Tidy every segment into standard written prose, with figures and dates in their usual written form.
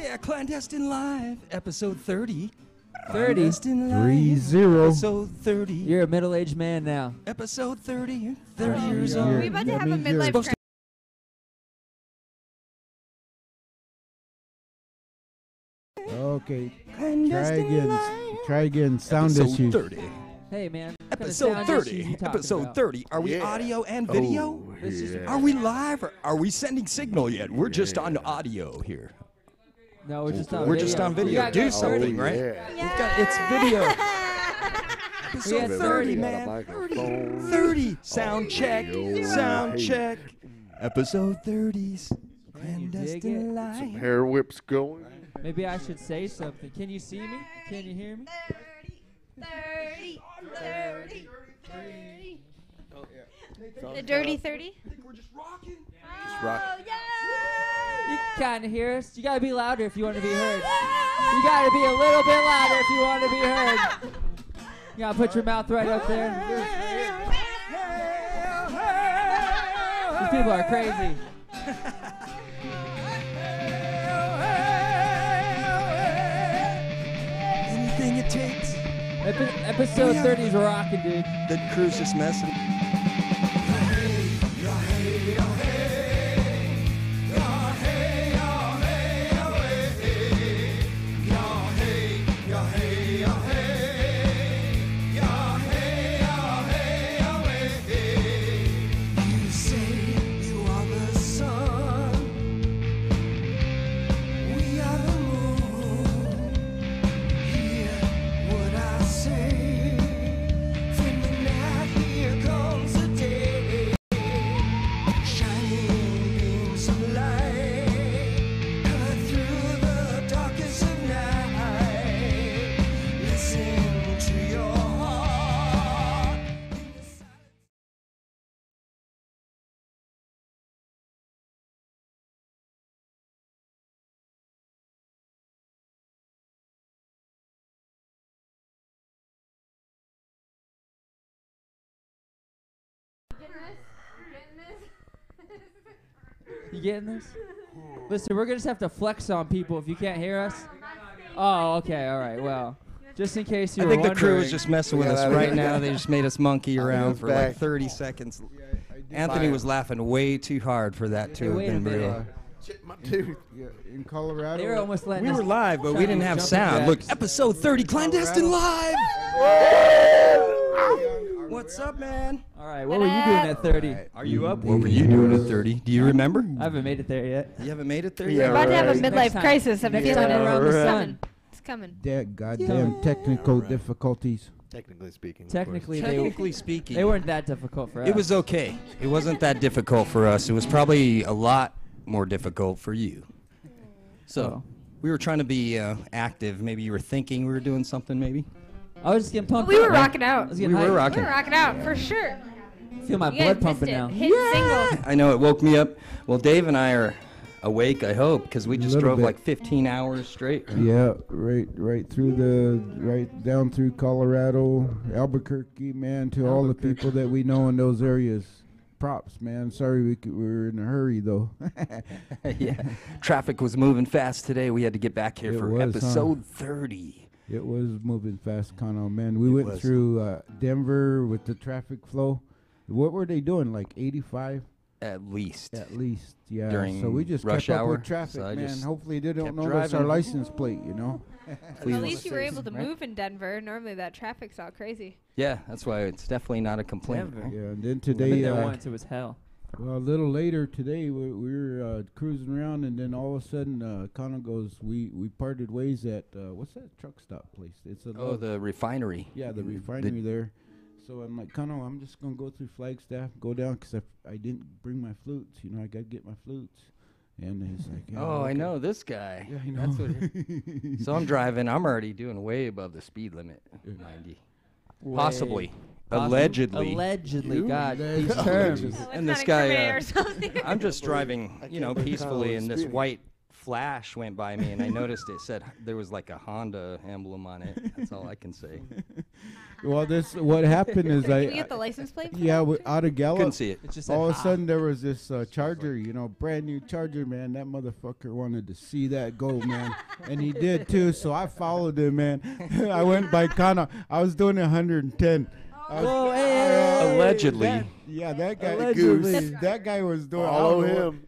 Yeah, ClanDestine Live, episode 30. 30? ClanDestine Live, 30. episode 30. You're a middle-aged man now. Episode 30. 30 years old. We about to have a means you're midlife supposed crisis. Okay, ClanDestine Live. try again. Sound Episode issues. 30. Hey, man. what kind of Episode sound 30. issues you talking Episode about? 30. Are we Yeah. audio and video? Oh, This is- yeah. Are we live or are we sending signal yet? We're just on audio here. No, we're just on We're video. just on You video. gotta Do go something, 30. right? Yeah. We've got, it's video. We had Episode 30, 30, man. got a 30. microphone. 30. Sound check. Audio. Sound Hey. check. Episode 30s. Can you dig ClanDestine it? Live. Hair whips going. Maybe I should say something. Can you see me? Can you hear me? 30, 30, 30. The dirty 30? I think we're just rocking. rock. Oh, yeah! You can kind of hear us. You gotta be louder if you want to be heard. You gotta be a little bit louder if you want to be heard. You gotta put your mouth right up there. These people are crazy. Anything it takes. Episode 30 is rocking, dude. The crew's just messing. You getting this? Listen, we're gonna just have to flex on people if you can't hear us. Oh, okay, all right. Well, just in case you I were think the crew is wondering. just messing with Yeah, us that- right now. They just made us monkey around was for like back. 30 seconds. I did. Anthony was laughing way too hard for that to have wait a been minute. real. Chip my tooth. Yeah, in Colorado. They were almost letting We us were live, but we trying didn't to have jump sound. Look, jacks. episode 30, ClanDestine Live. What's up, man? All right, what were you doing at 30? Are you up? What were you doing at 30? Do you remember? I haven't made it there yet. You haven't made it there Yeah, yet? We're about to have a right. midlife Next time. crisis. I'm Next feeling time it. around the It's sun. coming. It's coming. That goddamn technical difficulties. Technically speaking. of Technically, Technically speaking, they weren't that difficult for us. it was okay. It wasn't that difficult for us. It was probably a lot more difficult for you. So, Oh. we were trying to be active. Maybe you were thinking we were doing something, maybe? I was just getting pumped. We were up, man. rocking out. I was We getting were hyped. rocking. We were rocking out for sure. Feel my You guys blood missed pumping it. now. Hit single. I know, it woke me up. Well, Dave and I are awake, I hope, because we just Little drove bit. like 15 hours straight. Yeah, right down through Colorado, Albuquerque, man, to all the people that we know in those areas. Props, man. Sorry we were in a hurry though. Yeah, traffic was moving fast today. We had to get back here It for was, huh? episode 30. It was moving fast, Cano, man. We went was. through Denver with the traffic flow. What were they doing? Like 85 At least. at least. Yeah. During so we just rush kept up hour, with traffic, so I man. just Hopefully they don't kept notice our driving. license plate, you know. Please. At least you were Right? able to move in Denver. Normally that traffic's all crazy. Yeah, that's why it's definitely not a complaint. Denver. Yeah, and then I've been today, there once. It was hell. well, a little later today, we were cruising around, and then all of a sudden, Connor goes, we parted ways at, what's that truck stop place? It's a Oh, the refinery. yeah, the refinery there. So I'm like, Connor, I'm just going to go through Flagstaff, go down, because I didn't bring my flutes. You know, I got to get my flutes. And he's like, yeah, Oh, I okay. know this guy. Yeah, I know. That's what So I'm driving. I'm already doing way above the speed limit, 90. Possibly. Allegedly. Allegedly, You? God, these Allegedly. terms. Let's And not this guy, incriminate ourselves. I'm just driving, I you know, can't believe peacefully, Kyle and was this speeding. white flash went by me, and I noticed it said there was like a Honda emblem on it. That's all I can say. Well, what happened is Can we get the license plate? for that? out of Gallup. Couldn't see it. It's just All like, of a sudden, there was this Charger, brand new Charger, man. That motherfucker wanted to see that go, man. And he did, too. So I followed him, man. I went by I was doing 110. Whoa, hey, Allegedly. That guy. Allegedly. That guy was doing. Follow I don't know what- him.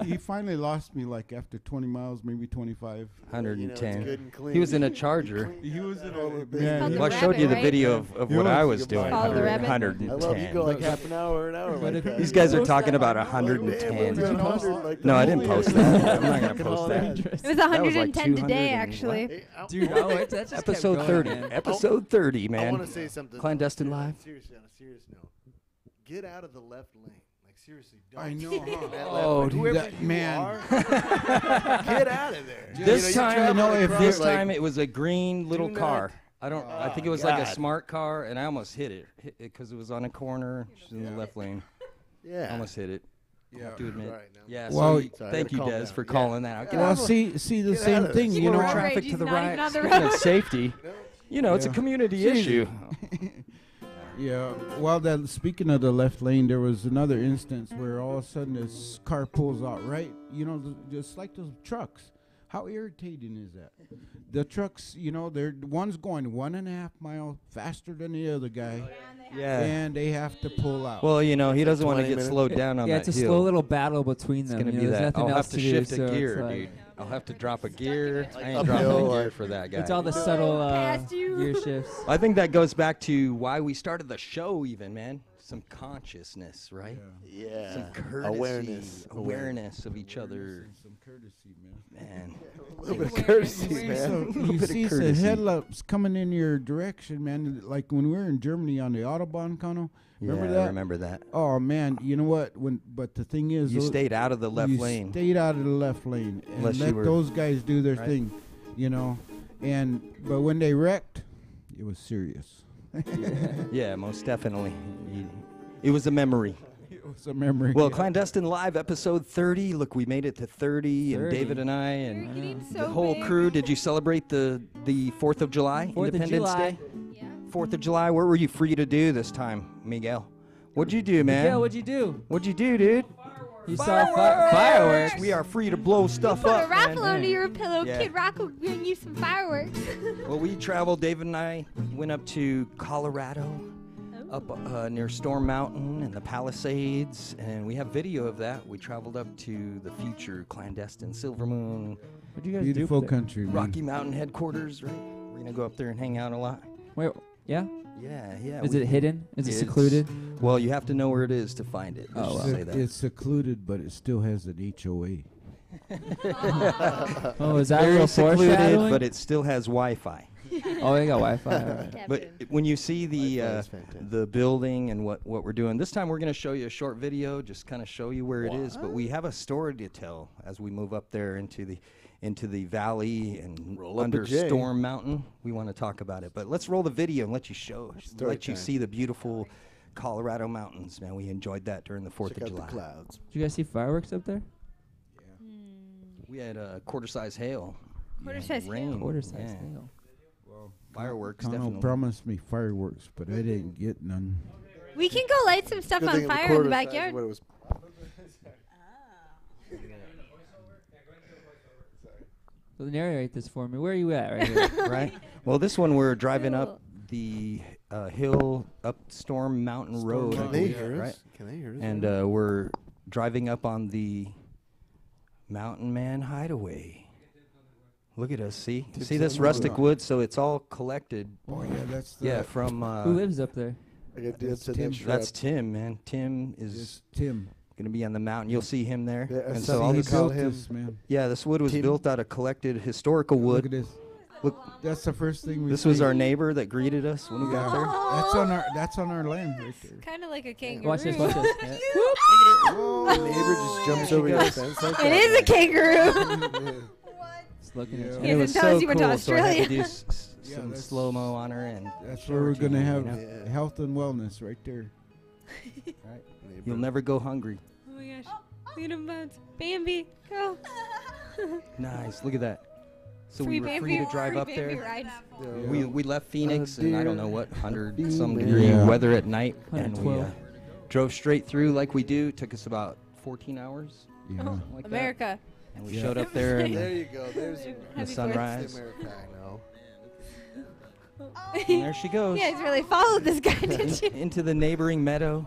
he finally lost me like after 20 miles, maybe 25. 110. good and clean. He was in a Charger. He was in All a the man. Called he- the Well, I showed you the rabbit, video right? of what I was doing. Follow the rabbit? 110. I love you go like half an hour like that. These guys are Post talking that about on- 110. Did you post No, I didn't post that. I'm not going to post that. It was That was like 110 today, 200 and actually. Dude, oh, that just kept Episode going, 30. man. Episode 30, I man. want to say something. Clandestine Live. Seriously, on a serious note, get out of the left lane. Like seriously, don't. I know, get in huh? that Oh, left lane. dude, Whoever that you man. are, get out of there. This you're time, traveling across, this like, time it was a green little do car. not- I think it was like a God. smart car, and I almost hit it because it was on a corner just in the left lane. Yeah. Almost hit it. Yeah. To admit. Right, now. Yeah. Well, so thank you, calm Des, down. for Yeah. calling that out. Get Well, out of see the Get same out of thing, this. you know. Road traffic rage to is the not right. even on the Speaking of road. safety, it's a Yeah. community issue. Yeah. Well, speaking of the left lane, there was another instance where all of a sudden this car pulls out right. Just like those trucks. How irritating is that? The trucks, one's going 1.5 mile faster than the other guy, Yeah. and they have to pull out. Well, he doesn't want to 20 get minutes. slowed down on Yeah, that it's a hill. slow little battle between them. It's gonna you be know, there's that. nothing I'll else have to do, shift so a it's gear, like- dude. I'll have to drop a gear. I ain't uphill, dropping a gear like- for that guy. It's all the subtle Past you. gear shifts. I think that goes back to why we started the show, even, man. Some consciousness, right? Yeah. Some courtesy, Awareness. awareness of each other, Some courtesy, man. man. A little bit of courtesy, man. So little you bit of see the courtesy. headlamps coming in your direction, man. Like when we were in Germany on the Autobahn, Kano. Remember Yeah, that? I remember that. Oh man, you know what? But the thing is, You stayed out of the left you lane. Stayed out of the left lane and Unless you let were- those guys do their right. thing, but when they wrecked, it was serious. Yeah, most definitely. It was a memory. It was a memory. Well, Clandestine Live, episode 30. Look, we made it to 30, and 30. David and I You're and getting the so whole big. crew. Did you celebrate the 4th of July, 4th of Independence July. Day? Yeah. 4th of July. What were you free to do this time, Miguel? What'd you do, man? Yeah, what'd you do? What'd you do, dude? You saw fireworks. We are free to blow stuff Put a up, man. raffle under your pillow. Yeah. Kid Rock will bring you some fireworks. Well, we traveled. David and I went up to Colorado, up near Storm Mountain and the Palisades, and we have video of that. We traveled up to the future clandestine Silver Moon, What'd you guys beautiful do? up there? country, man. Rocky Mountain headquarters. Right? We're gonna go up there and hang out a lot. Wait, yeah? Yeah. Is it hidden? Is it It's- secluded? Well, you have to know where it is to find it. Let's Oh, just well. say that. It's secluded, but it still has an HOA. Oh, is that a Very little secluded, foreshadowing? but it still has Wi-Fi. Oh, they got Wi-Fi. All right. But when you see the Wi-Fi is fantastic. the building and what we're doing, this time we're going to show you a short video, just kind of show you where it is. But we have a story to tell as we move up there into the valley and Roll up a under J. Storm Mountain. We want to talk about it. But let's roll the video and let you Story let you time. see the beautiful Colorado mountains. Man, we enjoyed that during the 4th Check of out July. the clouds. Did you guys see fireworks up there? We had a quarter-size hail. Quarter-size rain. hail. Quarter size Yeah. hail. Fireworks, Kano definitely. promised me fireworks, but I didn't get none. We can go light some stuff Good on thing fire in quarter the size backyard. what it was. So narrate this for me. Where are you at right here? Right? Well, this one we're driving Cool. up the hill up Storm Mountain Road, I Can they believe, hear us? right? Can they hear us? And we're driving up on the Mountain Man Hideaway. Look at us, see? Tips See this on the rustic rock. wood? So it's all collected. Oh yeah, that's the, Yeah, from Who lives up there? I got dibs That's in Tim. that that's shrub. Tim, man. Tim is it's Tim. going to be on the mountain. You'll see him there. Yeah, and that's so something all he you this, call built him. this, man. yeah, this wood was Tim. built out of collected historical Look wood. at this. Look, That's the first thing we. this was see. our neighbor that greeted us when we got there. That's on our land right there. Kind of like a kangaroo. Watch this. Watch this. Yeah. The neighbor just jumps over your fence like that. It is a kangaroo. Just looking at Yeah. you. And He it hasn't was told so us you went to cool, so I had to Australia. do Yeah, some that's- slow-mo on her, and That's where we're gonna you have know? Yeah. health and wellness right there. You'll never go hungry. Oh my gosh. Look at him bounce. Bambi, go. Nice. Look at that. So we were free to drive up there. Rides. We left Phoenix in I don't know what 100 some Dear. degree Yeah. weather at night, and we 112. drove straight through like we do. Took us about 14 hours. Yeah. something like that. America. And we Yeah. showed up there in There you go. There's the Happy sunrise. That's America, I know. And there she goes. You guys really followed this guy, didn't you? Into the neighboring meadow.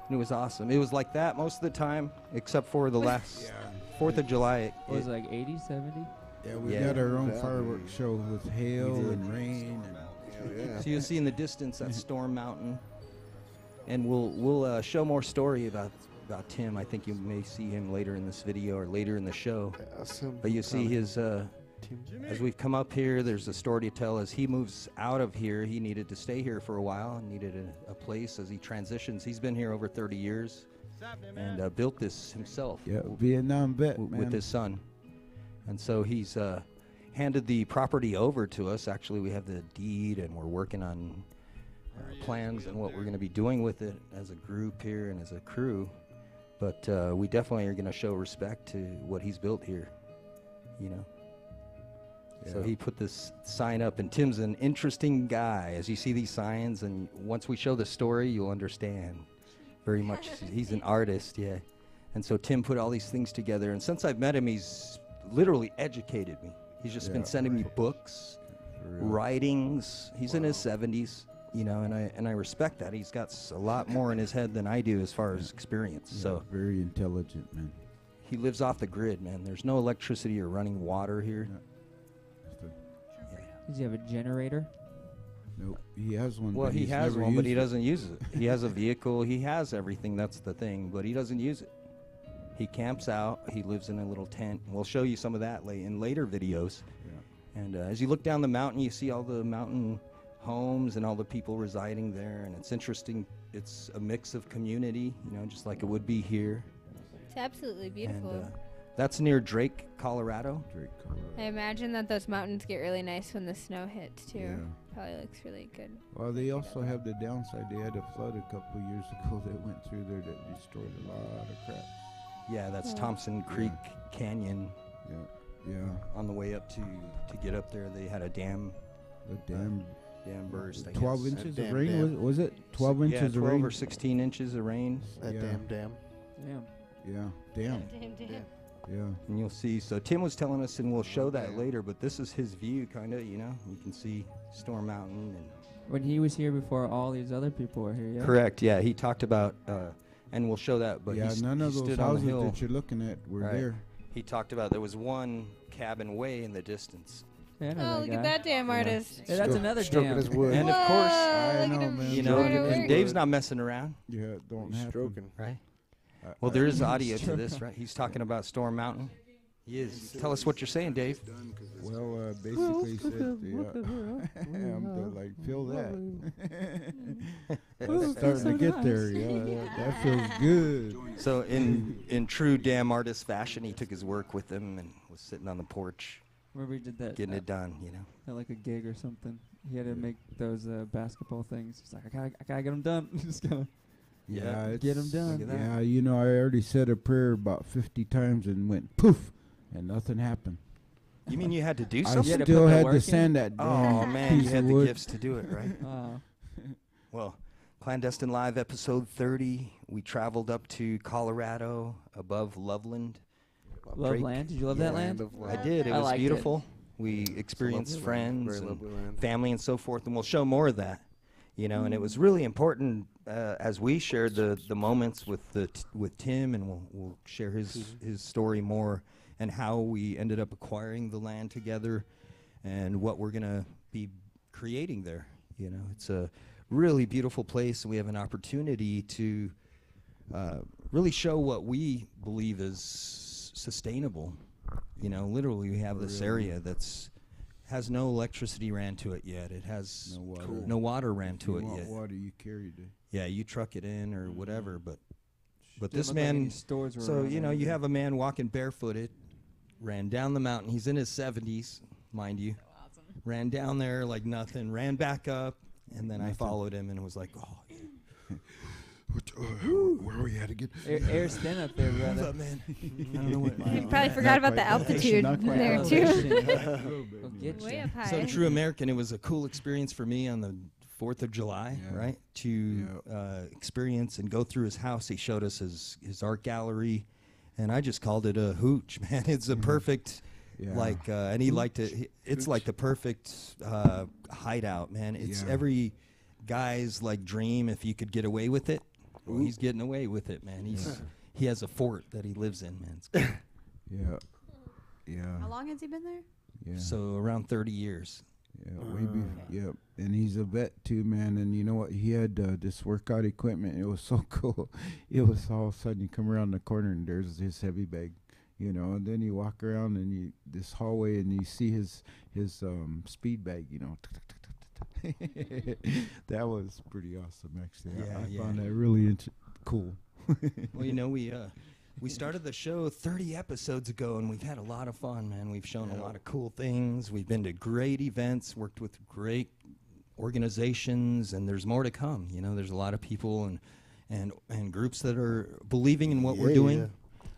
And it was awesome. It was like that most of the time, except for the last 4th of July. What was it, like 80, 70? Yeah, we Yeah. got our own Yeah. fireworks show with hail We did. and rain. And Hell yeah. So you'll see in the distance that Storm Mountain, and we'll show more story about Tim. I think you may see him later in this video or later in the show. Awesome. But you see his as we've come up here. There's a story to tell. As he moves out of here, he needed to stay here for a while and needed a place as he transitions. He's been here over 30 years and built this himself. yeah, Vietnam vet, man. With his son. And so he's handed the property over to us. Actually, we have the deed, and we're working on plans and what we're going to be doing with it as a group here and as a crew. But we definitely are going to show respect to what he's built here, you know. So Yeah. he put this sign up, and Tim's an interesting guy. As you see these signs, and once we show the story, you'll understand very much. He's an artist, yeah. And so Tim put all these things together, and since I've met him, he's literally educated me. He's just been Yeah. sending me books, For real. writings. He's in his 70s, you know, and I respect that. He's got a lot more in his head than I do as far as experience. Yeah, So very intelligent, man. he lives off the grid, man. There's no electricity or running water here. Yeah. That's the- Does he have a generator? Nope, he has one. Well, but he he's has never one, but he used it. doesn't use it. He has a vehicle. He has everything. That's the thing, but he doesn't use it. He camps out. He lives in a little tent. We'll show you some of that in later videos. Yeah. And as you look down the mountain, you see all the mountain homes and all the people residing there. And it's interesting. It's a mix of community, you know, just like it would be here. It's absolutely beautiful. And that's near Drake, Colorado. Drake, Colorado. I imagine that those mountains get really nice when the snow hits too. Yeah. Probably looks really good. Well, they also have the downside. They had a flood a couple years ago that went through there that destroyed a lot of crap. Yeah, that's Oh. Thompson Creek Canyon. Yeah, yeah. On the way up to get up there, they had a dam The dam. burst. I 12 guess. inches That of damn rain. dam. Was it 12 Yeah, inches of 12 rain? or 16 inches of rain. That Yeah. damn. Damn. Yeah, damn. Yeah. Yeah. And you'll see. So Tim was telling us, and we'll show that later. But this is his view, kind of. You know, you can see Storm Mountain. And When he was here before all these other people were here, yeah? correct. Yeah, he talked about, and we'll show that. But Yeah, none of he those stood on the houses hill. that you're looking at were Right. there. He talked about there was one cabin way in the distance. Yeah, I know Oh, that look guy. at that damn Yeah. artist. Hey, that's another Stroking dam. his wood. And of Whoa, course, I look at know, him. man. you know, Trying to and work. Dave's not messing around, Yeah, it don't He's happen. stroking. right? I- Well, I- there is audio to this, right? He's talking about Storm Mountain. He is. Tell us what you're saying, Dave. Well, basically said, I'm like, feel that. It's starting to get there. Yeah, that feels good. So in true damn artist fashion, he took his work with him and was sitting on the porch Remember we did that getting it done, you know. at like a gig or something. He had to make those basketball things. He's like, I gotta get them done. Just gotta Yeah, it's, get 'em done. Look at that. Yeah, you know, I already said a prayer about 50 times and went poof, and nothing happened. You mean you had to do I something? had to still put the had work to in? sand that Oh damn man, you piece had of the wood. gifts to do it, right? Oh, Well, Clandestine Live episode 30. We traveled up to Colorado above Loveland. love Drake. land. Did you love that land? I did. It I was liked it. beautiful. We experienced friends Very and lovely land. family and so forth, and we'll show more of that. You know, and it was really important as we shared the moments with with Tim, and we'll share his story more and how we ended up acquiring the land together, and what we're gonna be creating there. You know, it's a really beautiful place, and we have an opportunity to really show what we believe is sustainable. You know, literally, we have this area that's has no electricity ran to it yet. It has No water. no water ran If to you it want yet. water, you carried it. Yeah, you truck it in or whatever, but Didn't this look like any man. stores were So around you know, there you either. have a man walking barefooted, ran down the mountain. He's in his 70s, mind you. Ran down there like nothing. Ran back up, and then I followed him and was like, "Oh, Where are we at again? Air's thin up there, What's brother. up, man? I don't know what. You probably forgot about the altitude Not quite there elevation. too. We'll get Way ya. up high. So true American. It was a cool experience for me on the 4th of July, Yeah. right? To experience and go through his house. He showed us his art gallery, and I just called it a hooch, man. It's a perfect, Yeah. and he liked it. It's like the perfect hideout, man. It's Yeah. every guy's like dream if you could get away with it. Well, he's getting away with it, man. He has a fort that he lives in, man. It's cool. Yeah. Yeah. How long has he been there? Yeah. So around 30 years. Yeah, yep. And he's a vet too, man. And you know what? He had this workout equipment. It was so cool. It was all of a sudden you come around the corner and there's his heavy bag, you know. And then you walk around and you this hallway and you see his speed bag, you know. That was pretty awesome, actually. I found that really cool. Well, you know, we started the show 30 episodes ago, and we've had a lot of fun, man. We've shown a lot of cool things. We've been to great events, worked with great organizations, and there's more to come. You know, there's a lot of people and groups that are believing in what we're doing. Yeah.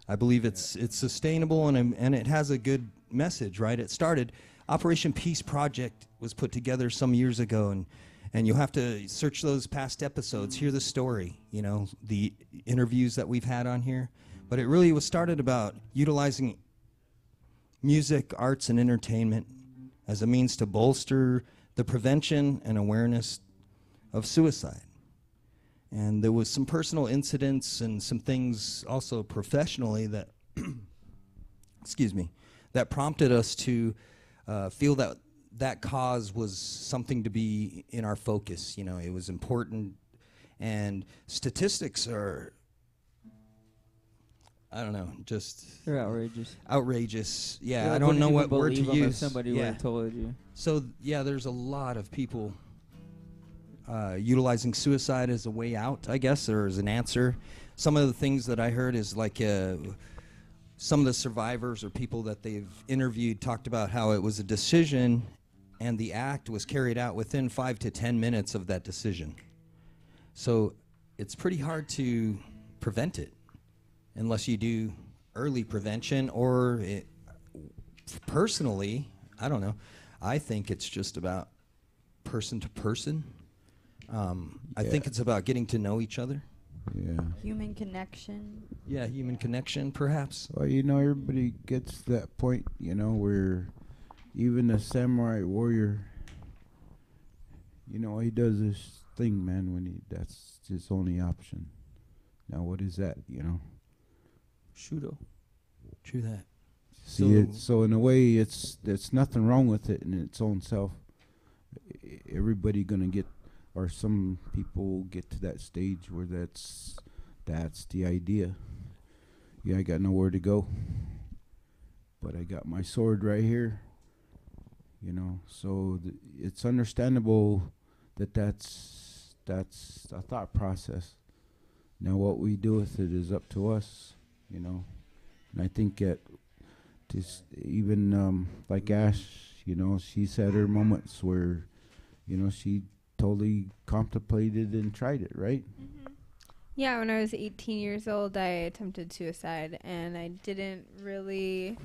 I believe it's sustainable, and it has a good message, right? It started, Operation Peace Project was put together some years ago, and you'll have to search those past episodes, hear the story, you know, the interviews that we've had on here. But it really was started about utilizing music, arts, and entertainment as a means to bolster the prevention and awareness of suicide. And there was some personal incidents and some things also professionally that, excuse me, that prompted us to feel that cause was something to be in our focus. You know, it was important. And statistics are, I don't know, just They're outrageous. outrageous. Yeah, You I don't know wouldn't what even word to believe 'em if use. somebody would Yeah. have told you. So yeah, there's a lot of people utilizing suicide as a way out, I guess, or as an answer. Some of the things that I heard is like some of the survivors or people that they've interviewed talked about how it was a decision and the act was carried out within 5 to 10 minutes of that decision. So it's pretty hard to prevent it unless you do early prevention or personally, I don't know. I think it's just about person to person. I think it's about getting to know each other. Yeah. Human connection. Yeah, human connection, perhaps. Well, you know, everybody gets to that point, you know, where even a samurai warrior, you know, he does this thing, man, when that's his only option. Now, what is that, you know? Shudo. True that. So in a way, there's nothing wrong with it in its own self. Everybody gonna get, or some people get to that stage where that's the idea. Yeah, I got nowhere to go, but I got my sword right here. You know, so it's understandable that that's a thought process. Now, what we do with it is up to us. You know, and I think that just even like Ash, you know, she's had her moments where, you know, she totally contemplated and tried it, right? Yeah, when I was 18 years old, I attempted suicide, and I didn't really,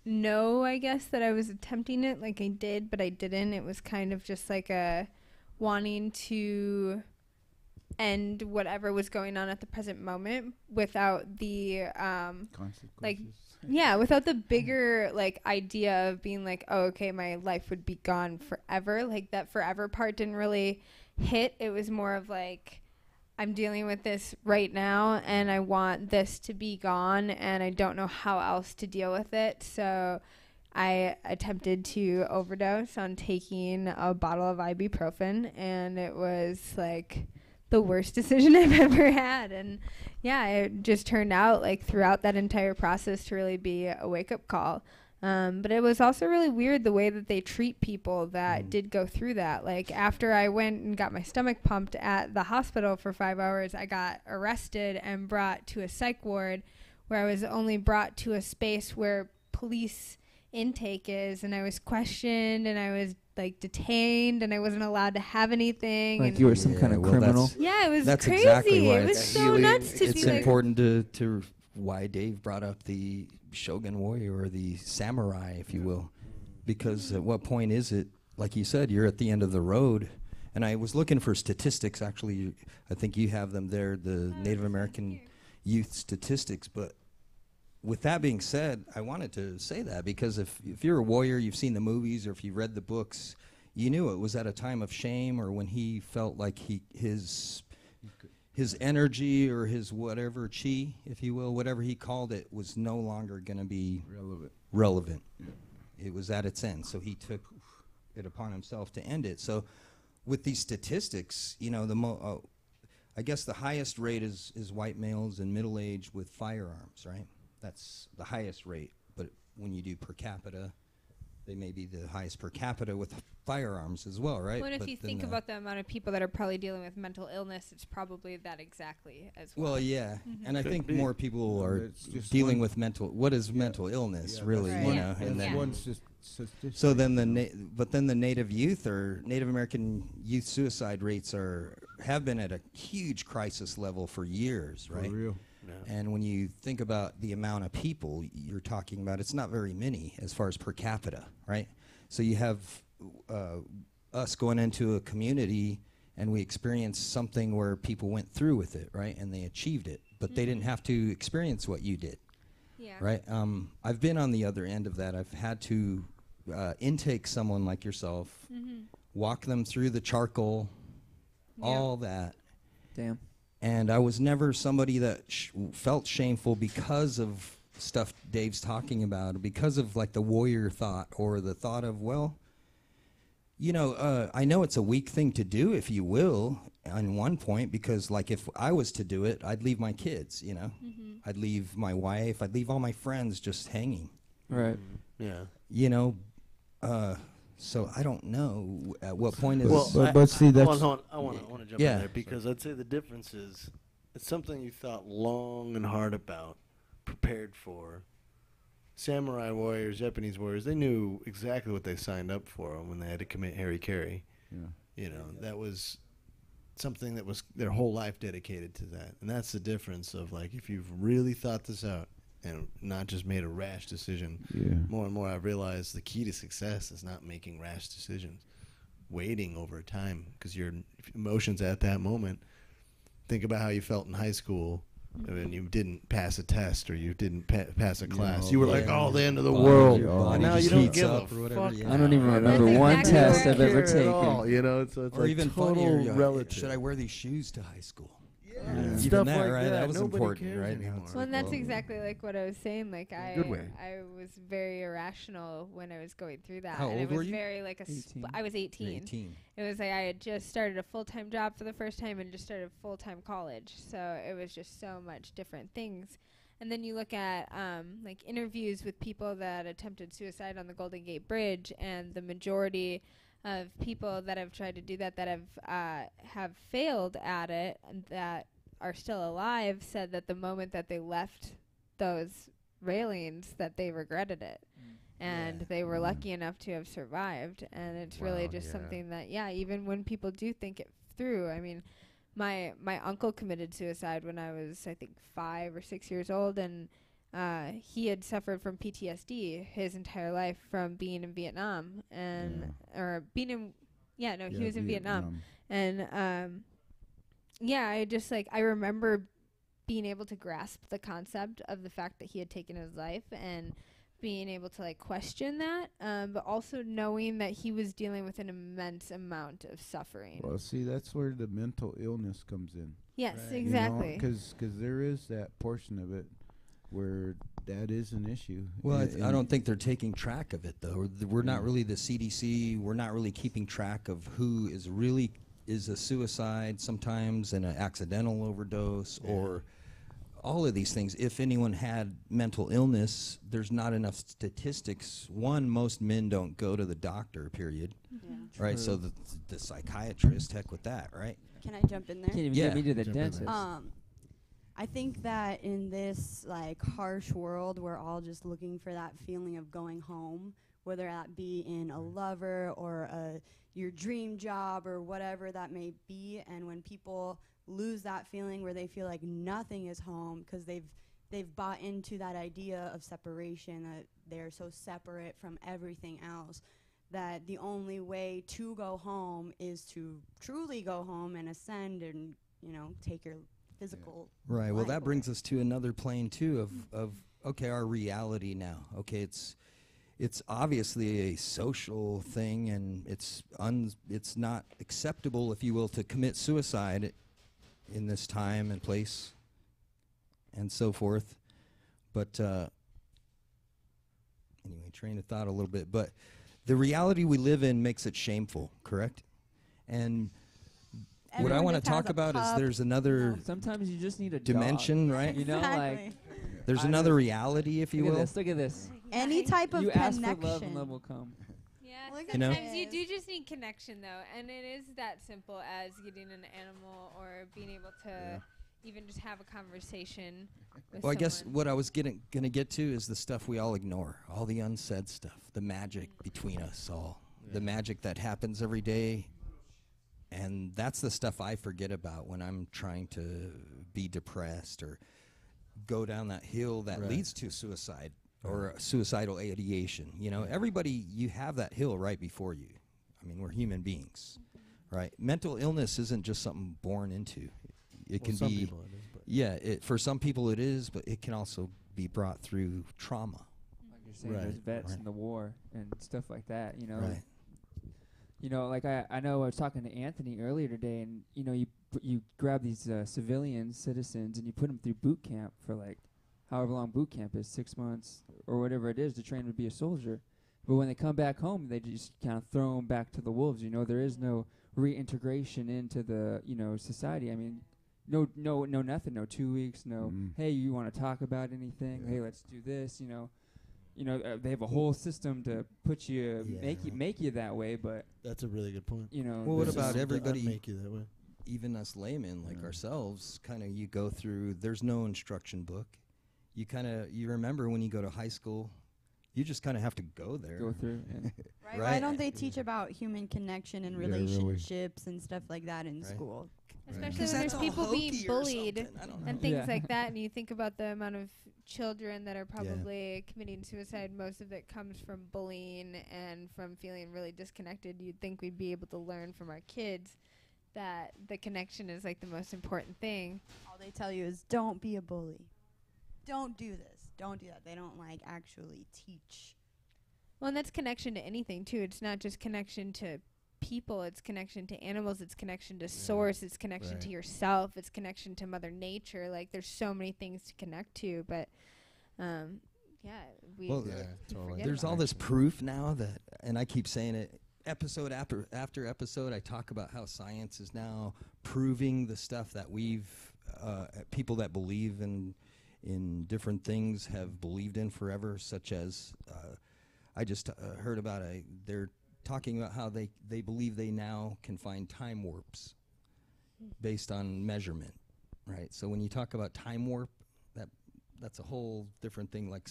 know, I guess, that I was attempting it. Like, I did, but I didn't. It was kind of just like a wanting to end whatever was going on at the present moment without the, Consequences. yeah, without the bigger, idea of being like, oh, okay, my life would be gone forever. Like, that forever part didn't really hit. It was more of like, I'm dealing with this right now, and I want this to be gone, and I don't know how else to deal with it. So I attempted to overdose on taking a bottle of ibuprofen, and it was, the worst decision I've ever had. And, yeah, it just turned out, throughout that entire process to really be a wake-up call. But it was also really weird the way that they treat people that did go through that. After I went and got my stomach pumped at the hospital for 5 hours, I got arrested and brought to a psych ward where I was only brought to a space where police intake is, and I was questioned, and I was like detained, and I wasn't allowed to have anything. Like and you were some kind of criminal. yeah, it was that's crazy. exactly why It was it's so healing nuts to it's be like, important to why Dave brought up the Shogun warrior or the samurai, if you will, because at what point is it, like you said, you're at the end of the road. And I was looking for statistics. Actually, I think you have them there, the Native American youth statistics. But with that being said, I wanted to say that because if you're a warrior, you've seen the movies, or if you read the books, you knew it was at a time of shame, or when he felt like his energy or his whatever chi, if you will, whatever he called it, was no longer going to be relevant. Yeah. It was at its end, so he took it upon himself to end it. So with these statistics, you know, I guess the highest rate is white males in middle age with firearms, right? That's the highest rate. But when you do per capita, they may be the highest per capita with firearms as well, right? well, and if But you then think about the amount of people that are probably dealing with mental illness, it's probably that exactly as well. well, yeah, and I Could think be. more people are It's just dealing one- with mental. What is mental illness, Yeah, really? that's Right. You Yeah. know, That's and then one's just statistic. so then the Native youth or Native American youth suicide rates have been at a huge crisis level for years, For right? real. Yeah. And when you think about the amount of people you're talking about, it's not very many as far as per capita, right? So you have us going into a community and we experienced something where people went through with it, right? And they achieved it, but they didn't have to experience what you did, yeah. right? I've been on the other end of that. I've had to intake someone like yourself, walk them through the charcoal, Yeah. all that. Damn. And I was never somebody that felt shameful because of stuff Dave's talking about, because of like the warrior thought or the thought of, well, you know, I know it's a weak thing to do, if you will, on one point, because like if I was to do it, I'd leave my kids, you know, I'd leave my wife, I'd leave all my friends just hanging, Right. Yeah. you know. So I don't know at what point is. Well, But see, that's- I want to jump Yeah. in there because I'd say the difference is it's something you thought long and hard about, prepared for. Samurai warriors, Japanese warriors, they knew exactly what they signed up for when they had to commit harikiri. Yeah. You know, that was something that was their whole life dedicated to that. And that's the difference of, like, if you've really thought this out and not just made a rash decision. Yeah. More and more I've realized the key to success is not making rash decisions, waiting over time, because your emotions at that moment. Think about how you felt in high school when you didn't pass a test or you didn't pass a class. You were like, yeah. oh, the end of the Body- world. your And body now just you don't heats give up a or whatever, fuck. yeah. I don't even Right. remember That's one exactly test where I've I ever Care at all, taken. you know, it's Or like even total funnier, you know, relative. should I wear these shoes to high school? Yeah. Even Stuff that, like right? That was Nobody important, cares right? anymore. Well, and that's Well, exactly like what I was saying. Like Good way. I was very irrational when I was going through that. How and old it was were you? very like a 18. I was 18. 18. It was like I had just started a full-time job for the first time and just started full-time college. So it was just so much different things. And then you look at like interviews with people that attempted suicide on the Golden Gate Bridge, and the majority of people that have tried to do that have failed at it and that are still alive said that the moment that they left those railings that they regretted it. And Yeah. they were lucky enough to have survived. And it's really Wow, just yeah. something that, yeah, even when people do think it through, I mean, my uncle committed suicide when I was, I think, 5 or 6 years old, and he had suffered from PTSD his entire life from being in Vietnam, and or being in, he was in Vietnam, and I just like I remember being able to grasp the concept of the fact that he had taken his life and being able to like question that, but also knowing that he was dealing with an immense amount of suffering. Well, see, that's where the mental illness comes in. Yes, Right. exactly. Because there is that portion of it where that is an issue. Well, I And- don't think they're taking track of it, though. We're not really the CDC. We're not really keeping track of who is a suicide sometimes and an accidental overdose or all of these things. If anyone had mental illness, there's not enough statistics. One, most men don't go to the doctor, period. Right? So the psychiatrist, heck with that, right? Can I jump in there? Can't even Yeah. get me to the Jump in there. dentist. I think that in this like harsh world, we're all just looking for that feeling of going home, whether that be in a lover or your dream job or whatever that may be. And when people lose that feeling where they feel like nothing is home because they've bought into that idea of separation, that they're so separate from everything else, that the only way to go home is to truly go home and ascend and, take your physical Right. Well, life that away. brings us to another plane too of okay, our reality now. Okay, it's obviously a social thing, and it's not acceptable, if you will, to commit suicide in this time and place and so forth. But anyway, train of thought a little bit. But the reality we live in makes it shameful, correct? And what I Everyone want to just has talk a about is pup, there's another Sometimes you just need a dimension, dog. right? You know, like Exactly. There's I another know. reality, if you look will. at this. Look at this. Any type of You ask connection. for love and love will come. Yeah, Look You know? sometimes you at do this. just need connection, though, and it is that simple as getting an animal or being able to even just have a conversation with Well, I guess someone. what I was gonna get to is the stuff we all ignore, all the unsaid stuff, the magic between us all, the magic that happens every day, and that's the stuff I forget about when I'm trying to be depressed or go down that hill that Right. leads to suicide or suicidal ideation. You know, everybody, you have that hill right before you. I mean, we're human beings, right? Mental illness isn't just something born into. It Well, can some be. people it is, but Yeah, for some people it is, but it can also be brought through trauma. Like you're saying, Right, there's vets right. in the war and stuff like that. You know, Right. You know, like I know I was talking to Anthony earlier today, and you know, you grab these citizens, and you put them through boot camp for like however long boot camp is, 6 months or whatever it is, to train to be a soldier. But when they come back home, they just kind of throw them back to the wolves. You know, there is no reintegration into the society. I mean, no, nothing. No 2 weeks. No, hey, you want to talk about anything? Hey, let's do this. They have a whole system to put you, make you that way. But that's a really good point. Well, what There's about systems that everybody- make you that way? Even us laymen like ourselves, kind of you go through, there's no instruction book. You remember when you go to high school, you just kind of have to go there. go through. And Right? Right. Why don't they teach about human connection and Yeah, really. relationships and stuff like that in Right. school? Especially 'Cause when that's there's all people being hokey or bullied something, I don't know. and things Yeah. like that, and you think about the amount of children that are probably committing suicide. Most of it comes from bullying and from feeling really disconnected. You'd think we'd be able to learn from our kids that the connection is like the most important thing. All they tell you is don't be a bully. Don't do this. Don't do that. They don't like actually teach. Well, and that's connection to anything too. It's not just connection to people, it's connection to animals, it's connection to source, it's connection to Right. yourself, it's connection to Mother Nature. Like there's so many things to connect to, but we Well, Yeah, totally. forget There's about all it. this proof now that, and I keep saying it, episode after episode, I talk about how science is now proving the stuff that people that believe in different things have believed in forever, such as I just heard about they're talking about how they believe they now can find time warps based on measurement, right? So when you talk about time warp, that's a whole different thing, like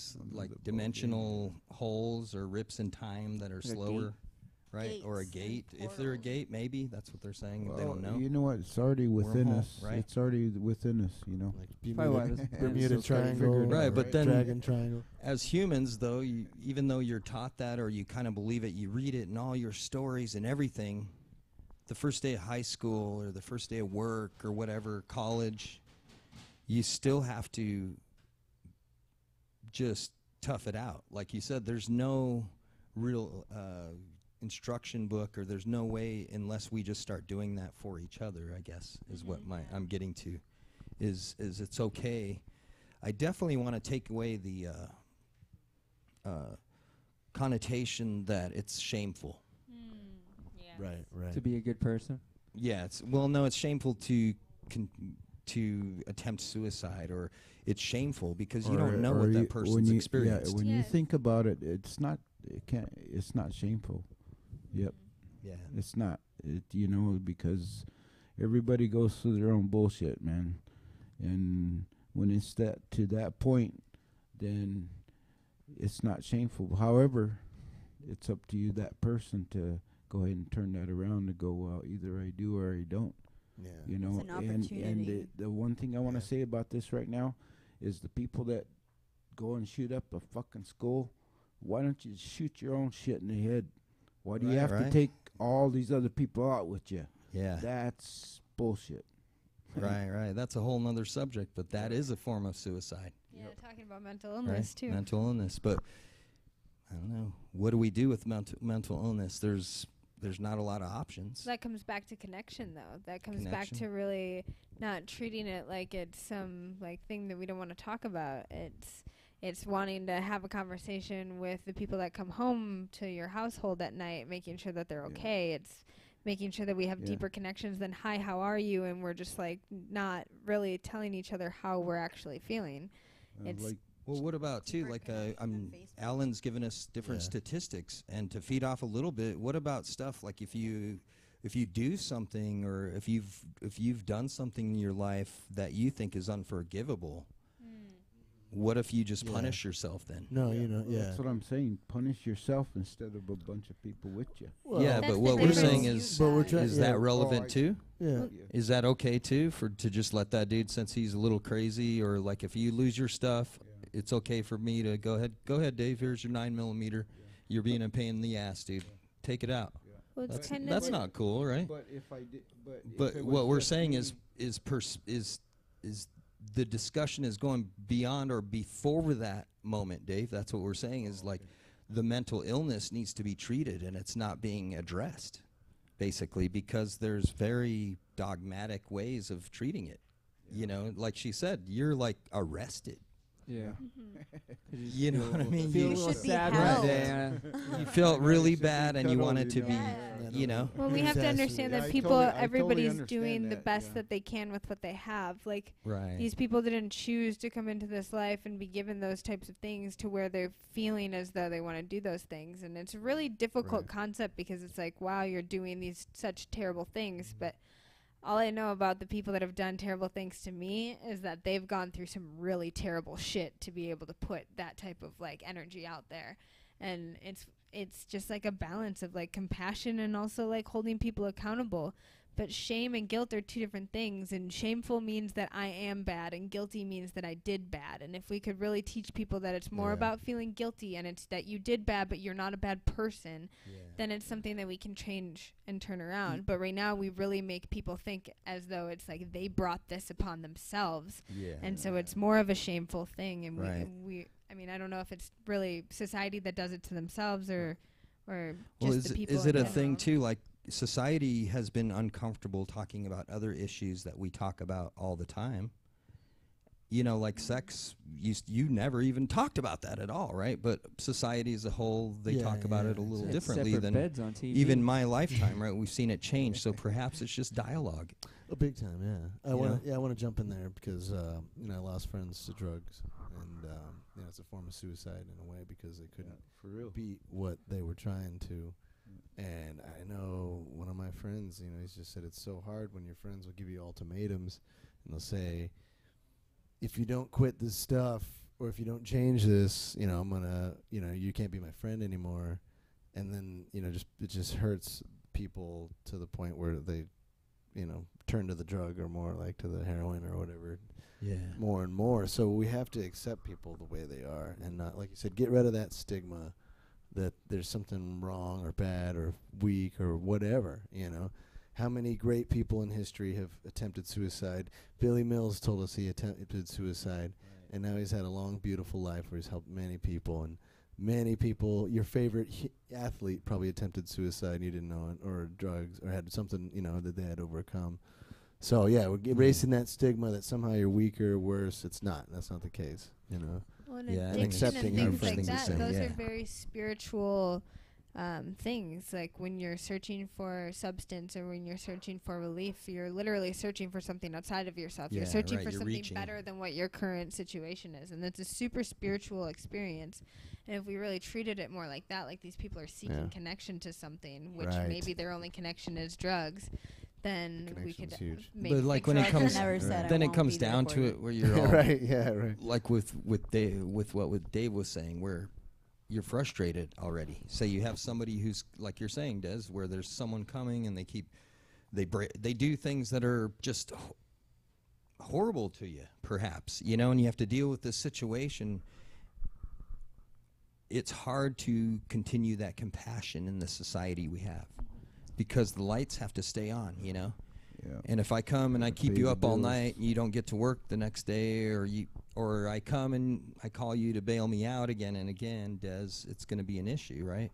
dimensional holes or rips in time that are Like a slower, gate. right? Or a Gates and gate. If they're a portals. gate, maybe that's what they're saying. They Well, don't know. You know what? It's already within Wormhole, us. right? It's already within us. You know. Like Probably why Bermuda, this- Bermuda It's already Triangle, figured out, Right, but then- Dragon Triangle. As humans, though, even though you're taught that or you kind of believe it, you read it in all your stories and everything, the first day of high school or the first day of work or whatever, college, you still have to just tough it out. Like you said, there's no real instruction book, or there's no way unless we just start doing that for each other, I guess, is what I'm getting to, is it's okay. I definitely want to take away the connotation that it's shameful. Right. to be a good person. Yeah, it's shameful to attempt suicide, or it's shameful because you don't know Or what you- that person's when experienced. when you Yes. think about it, it's not. It's not shameful. Yep, Yeah. it's not. Because everybody goes through their own bullshit, man, and when it's to that point, then it's not shameful. However, it's up to you, that person, to go ahead and turn that around and go, well, either I do or I don't. Yeah. You know, an and opportunity. the one thing I want to Yeah. say about this right now is the people that go and shoot up a fucking school, why don't you shoot your own shit in the head? Why do you Right, have to right. take all these other people out with you? Yeah. That's bullshit. Right. That's a whole nother subject, but that is a form of suicide. Yeah, Yep. talking about mental Right? illness too. Mental illness. But I don't know. What do we do with mental illness? There's not a lot of options. That comes back to connection, though. That comes back Connection. to really not treating it like it's some like thing that we don't want to talk about. It's wanting to have a conversation with the people that come home to your household at night, making sure that they're Yeah. okay. It's making sure that we have Yeah. deeper connections than "Hi, how are you?" and we're just like not really telling each other how we're actually feeling. It's Like, Well, what about too? Deeper Like, connection on Facebook. Alan's given us different Yeah. statistics, and to feed off a little bit, what about stuff like if you do something, or if you've done something in your life that you think is unforgivable, what if you just Yeah. punish yourself then? No, yeah, you know, well, yeah. that's what I'm saying. Punish yourself instead of a bunch of people with you. Well, Yeah, That's but the what we're difference. saying Use is, that. But we're trying- is yeah. that relevant I- too? Yeah. Yeah. Is that okay too, to just let that dude, since he's a little crazy, or like if you lose your stuff, Yeah. it's okay for me to go ahead, Dave. Here's your 9mm. You're being a pain in the ass, dude. Take it out. well, it's That's, kind that's of not cool, right? But if I did, if But it what was we're just saying me- is the discussion is going beyond or before that moment, Dave. That's what we're saying is like the mental illness needs to be treated, and it's not being addressed, basically, because there's very dogmatic ways of treating it. You know, like she said, you're like arrested. Yeah. You know what I mean? Feel a You little should be sad held. one day. You felt really It should be bad, and you cuddled, wanted to you be, know. Yeah. you know. Well, we have to Exactly. understand Yeah, that I people, totally everybody's understand doing the that, best yeah. that they can with what they have. Like, Right. these people didn't choose to come into this life and be given those types of things to where they're feeling as though they want to do those things. And it's a really difficult Right. concept because it's like, wow, you're doing these such terrible things. But all I know about the people that have done terrible things to me is that they've gone through some really terrible shit to be able to put that type of like energy out there. And it's just like a balance of like compassion and also like holding people accountable. But shame and guilt are two different things, and shameful means that I am bad and guilty means that I did bad. And if we could really teach people that it's more Yeah. about feeling guilty and it's that you did bad but you're not a bad person, then it's something that we can change and turn around. But right now we really make people think as though it's like they brought this upon themselves, Yeah. and so it's more of a shameful thing. And Right. we I mean, I don't know if it's really society that does it to themselves or just Well, the people is in it a general. thing too? Like society has been uncomfortable talking about other issues that we talk about all the time. You know, like sex. You never even talked about that at all, right? But society as a whole, they Yeah, talk about yeah, it a little It's differently separate than beds on TV. even my lifetime, right? We've seen it change, so perhaps it's just dialogue. A big time, yeah. I You want know? to, I want to jump in there because you know, I lost friends to drugs, and you know, it's a form of suicide in a way because they couldn't for real. beat what they were trying to. And I know one of my friends, you know, he's just said it's so hard when your friends will give you ultimatums, and they'll say, if you don't quit this stuff or if you don't change this, you know, I'm gonna, you know, you can't be my friend anymore. And then, you know, just it just hurts people to the point where they, you know, turn to the drug or more like to the heroin or whatever, Yeah. more and more. So we have to accept people the way they are and not, like you said, get rid of that stigma that there's something wrong or bad or weak or whatever, you know. How many great people in history have attempted suicide? Billy Mills told us he attempted suicide, and now he's had a long, beautiful life where he's helped many people. And many people, your favorite athlete probably attempted suicide and you didn't know it, or drugs, or had something, you know, that they had overcome. So, yeah, we're erasing that stigma that somehow you're weaker or worse. It's not. That's not the case, you know. Well, and Yeah, and addiction accepting and our things like friends that. the same. Those Yeah. are very spiritual things. Like when you're searching for substance or when you're searching for relief, you're literally searching for something outside of yourself. You're Yeah, searching right, for you're something reaching. better than what your current situation is, and that's a super spiritual experience. And if we really treated it more like that, like these people are seeking Yeah. connection to something, which Right. maybe their only connection is drugs, then we could connection's huge. maybe But, like, fix when it our comes- Never connection. said I then it won't comes be there down for to you. it where you're all right. Yeah. Right. like with Dave, with what Dave was saying, where you're frustrated already. Say you have somebody who's like you're saying, Des, where there's someone coming and they do things that are just horrible to you, perhaps, you know, and you have to deal with this situation. It's hard to continue that compassion in the society we have because the lights have to stay on, you know. Yeah. And if I come and I keep Pay you the up all bills. night and you don't get to work the next day, or I come and I call you to bail me out again and again, Des, it's going to be an issue, right?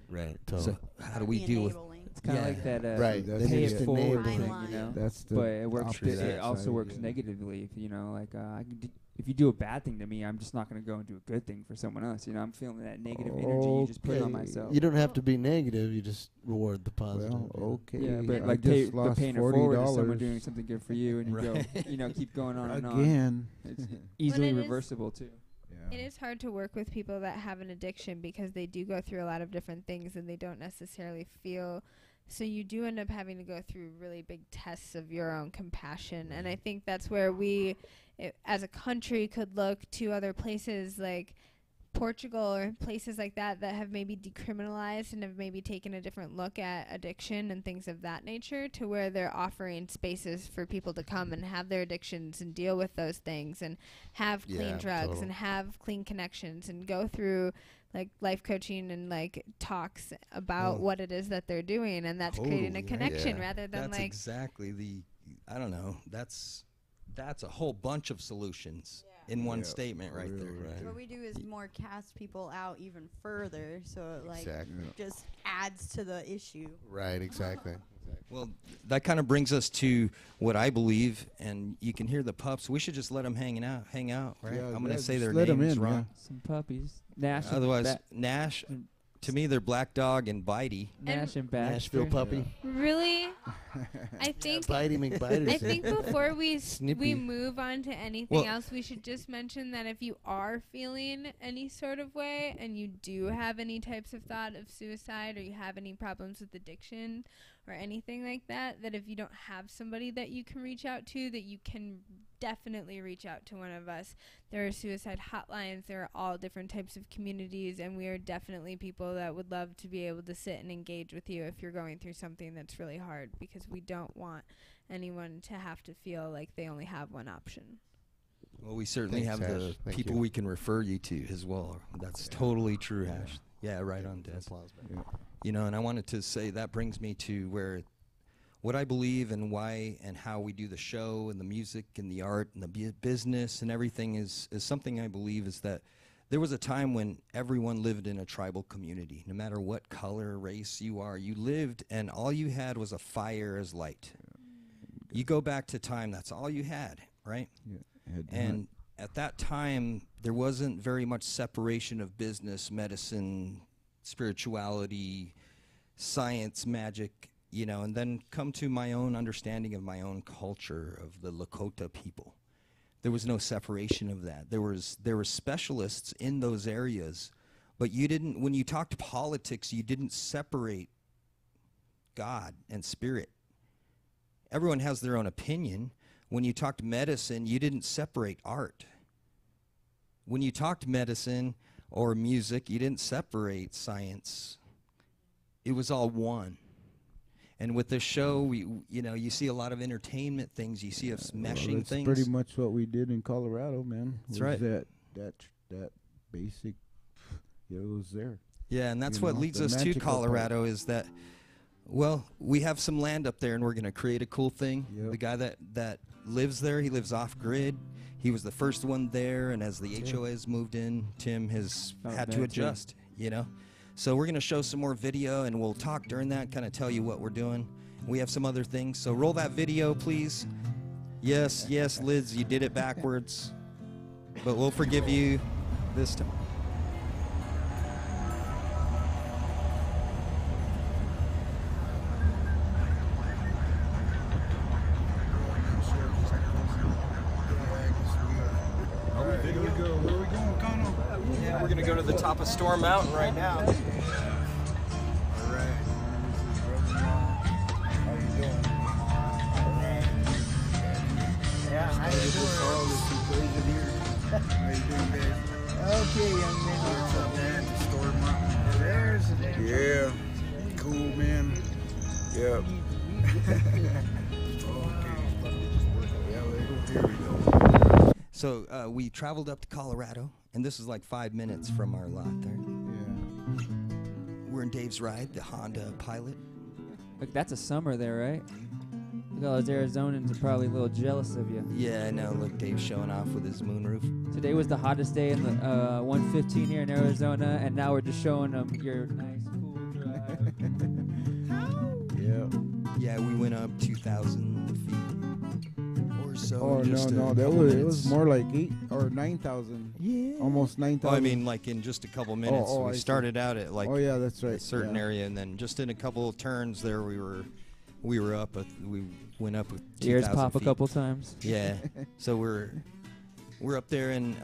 Right. Totally. So how do we Be deal with? enabling. It's kind of Yeah. like that. Right. That's Pay just it forward enabling. thing, Timeline. you know. That's the But it works. opposite It also side, works yeah. negatively. If you know, like if you do a bad thing to me, I'm just not going to go and do a good thing for someone else. You know, I'm feeling that negative energy you just put on Okay. myself. You don't have to be negative. You just reward the positive. Well, okay. Yeah, but I like just lost paying it forward to $40. someone doing something good for you, and you go, Right. you know, keep going on and on. Again. It's easily it is- reversible too. It is hard to work with people that have an addiction because they do go through a lot of different things and they don't necessarily feel. So you do end up having to go through really big tests of your own compassion. And I think that's where we, as a country, could look to other places like Portugal or places like that that have maybe decriminalized and have maybe taken a different look at addiction and things of that nature, to where they're offering spaces for people to come and have their addictions and deal with those things and have clean Yeah, drugs total. and have clean connections and go through like life coaching and like talks about Oh. what it is that they're doing, and that's creating a Totally, right. connection Yeah. rather than That's like exactly I don't know. That's a whole bunch of solutions in one Yeah, statement right there. really. Right. What we do is more cast people out even further, so it like Exactly. just adds to the issue. Right. Exactly. Well, that kind of brings us to what I believe, and you can hear the pups. We should just let them hang out, right? Yeah, I'm going yeah, to say just their let 'em names in, wrong. yeah. Some puppies, Nash. and Otherwise, Bat- Nash, and to me, they're Black Dog and Bitey. Nash and Baxter. Nashville puppy. really. I think Bitey McBiter. I think before we Snippy. move on to anything Well- else, we should just mention that if you are feeling any sort of way and you do have any types of thought of suicide, or you have any problems with addiction or anything like that, that if you don't have somebody that you can reach out to, that you can definitely reach out to one of us. There are suicide hotlines. There are all different types of communities, and we are definitely people that would love to be able to sit and engage with you if you're going through something that's really hard, because we don't want anyone to have to feel like they only have one option. Well, we certainly Thanks, have the Ash. Thank people you. we can refer you to as well. That's totally true, Ash. Yeah, right on, Des. Applause, man. Yeah. You know, and I wanted to say that brings me to where what I believe and why and how we do the show and the music and the art and the business and everything is something I believe is that there was a time when everyone lived in a tribal community. No matter what color, race you are, you lived and all you had was a fire as light. You go back to time, that's all you had, right? Yeah. Had to And hunt. at that time, there wasn't very much separation of business, medicine, spirituality, science, magic, you know, and then come to my own understanding of my own culture of the Lakota people. There was no separation of that. There were specialists in those areas, but you didn't, when you talked politics, you didn't separate God and spirit. Everyone has their own opinion. When you talked medicine, you didn't separate art. When you talked medicine or music, you didn't separate science. It was all one. And with this show, you see a lot of entertainment things. You see us meshing that's things. pretty much what we did in Colorado, man. That's was right. That basic, it was there. Yeah, and that's You what know, leads the us to magical part. Colorado is that, well, we have some land up there, and we're going to create a cool thing. Yep. The guy that lives there, he lives off-grid. He was the first one there, and as the HOAs moved in, Tim has Oh, had to man, adjust, you know. So we're going to show some more video, and we'll talk during that, kind of tell you what we're doing. We have some other things. So roll that video, please. Yes, Liz, you did it backwards. But we'll forgive you this time. Here we go. Where we going, Connell? Yeah, we're going to go to the top of Storm Mountain right now. All right. How you doing? Poison here. How you doing, guys? Okay, young man. What's up, man? The Storm Mountain. There's an Yeah. Cool, man. Yep. Yeah, here we go. So we traveled up to Colorado, and this is like 5 minutes from our lot there. Yeah. We're in Dave's ride, the Honda Pilot. Look, that's a summer there, right? Look, all those Arizonans are probably a little jealous of you. Yeah, I know. Look, Dave's showing off with his moonroof. Today was the hottest day in the 115 here in Arizona, and now we're just showing them your nice, cool drive. Yeah. Yeah, we went up 2,000 feet or so. Oh in just no, a that couple was it minutes. was more like 8 or 9,000. Yeah. Almost 9,000. Oh, I mean, like in just a couple minutes. oh, I we see. started out at like oh yeah, that's right. a certain yeah. area, and then just in a couple of turns there, we were up. We went up with 2,000 Ears pop feet. a couple times. Yeah. So we're up there, and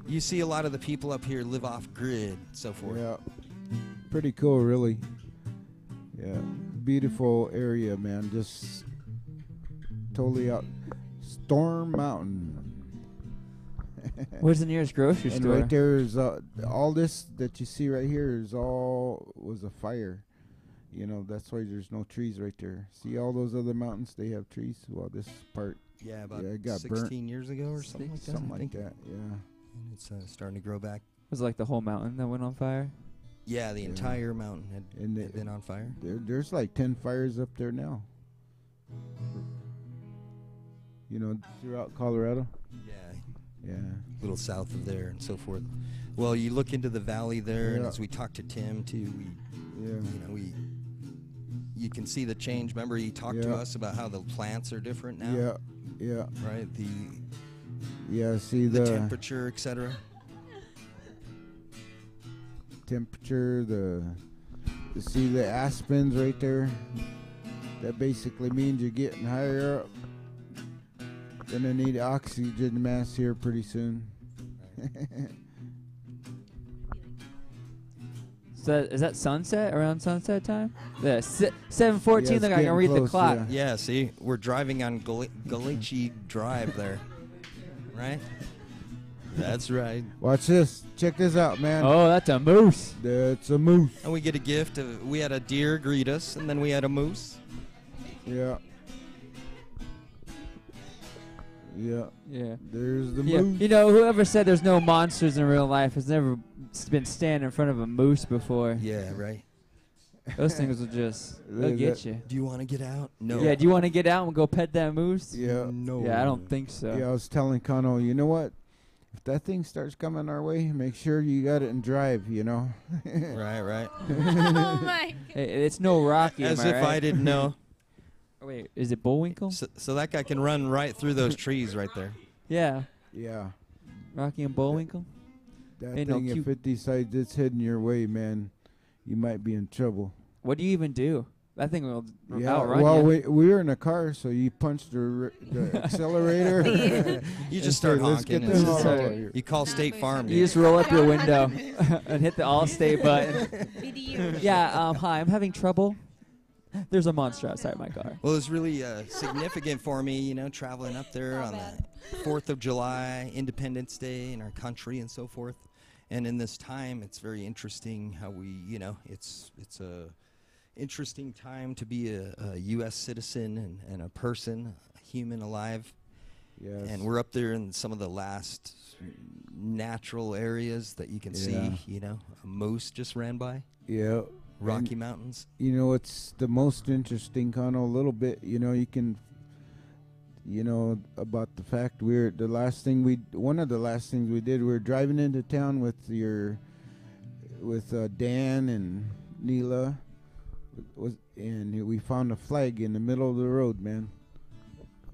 you see a lot of the people up here live off grid, so forth. Yeah. Pretty cool, really. Yeah. Beautiful area, man. Just totally out. Storm Mountain. Where's the nearest grocery And store? right there is all this that you see right here is all was a fire. You know, that's why there's no trees right there. See all those other mountains, they have trees. Well, this part, Yeah, about it got 16 burnt. years ago or something like that. Something I like think. that, yeah. And it's starting to grow back. Was it like the whole mountain that went on fire? Yeah, the Yeah. entire mountain had And been on fire. there's like 10 fires up there now. You know, throughout Colorado. Yeah, Yeah. a little south of there and so forth. Well, you look into the valley there, and Yeah. as we talked to Tim too, Yeah. you can see the change. Remember, he talked to Yeah. us about how the plants are different now. Yeah. Yeah. Right. Yeah. See The the temperature, etc. temperature, you see the aspens right there. That basically means you're getting higher up. Gonna need oxygen mask here pretty soon. So is that sunset, around sunset time? The 7:14. Yeah, it's Look, I can read getting the clock. close, Yeah. See, we're driving on Galicia Drive there, right? That's right. Watch this. Check this out, man. Oh, that's a moose. That's a moose. And we get a gift. We had a deer greet us, and then we had a moose. Yeah. Yeah. Yeah. There's the Yeah. moose. You know, whoever said there's no monsters in real life has never been standing in front of a moose before. Yeah, right. Those things will just they'll get you. Do you want to get out? No. Yeah. Do you want to get out and go pet that moose? Yeah. No. Yeah, I don't think so. Yeah, I was telling Kano, you know what? If that thing starts coming our way, make sure you got it in drive, you know? Right, right. Oh my. Hey, it's no Rocky. As am I if right? I didn't know. Oh, wait, is it Bullwinkle? So that guy can run right through those trees right there. Yeah, Yeah. Rocky and Bullwinkle. That Ain't no thing, if cute- it decides it's heading your way, man, you might be in trouble. What do you even do? That thing will Yeah, outrun well, you. we were in a car, so you punched the accelerator. You and just start say, "Let's get honking. this and all start- over here." You call State Farm. You dude. just roll up your window and hit the Allstate button. Yeah, hi, I'm having trouble. There's a monster outside my car. Well, it's really significant for me, you know, traveling up there on the 4th of July, Independence Day in our country and so forth. And in this time, it's very interesting how we, you know, it's a interesting time to be a U.S. citizen and a person, a human alive. Yes. And we're up there in some of the last natural areas that you can Yeah. see, you know. A moose just ran by, Yeah. Rocky And, Mountains. you know, it's the most interesting, Kano, a little bit. You know, you can, you know, about the fact one of the last things we did, we were driving into town with Dan and Neela, and we found a flag in the middle of the road, man.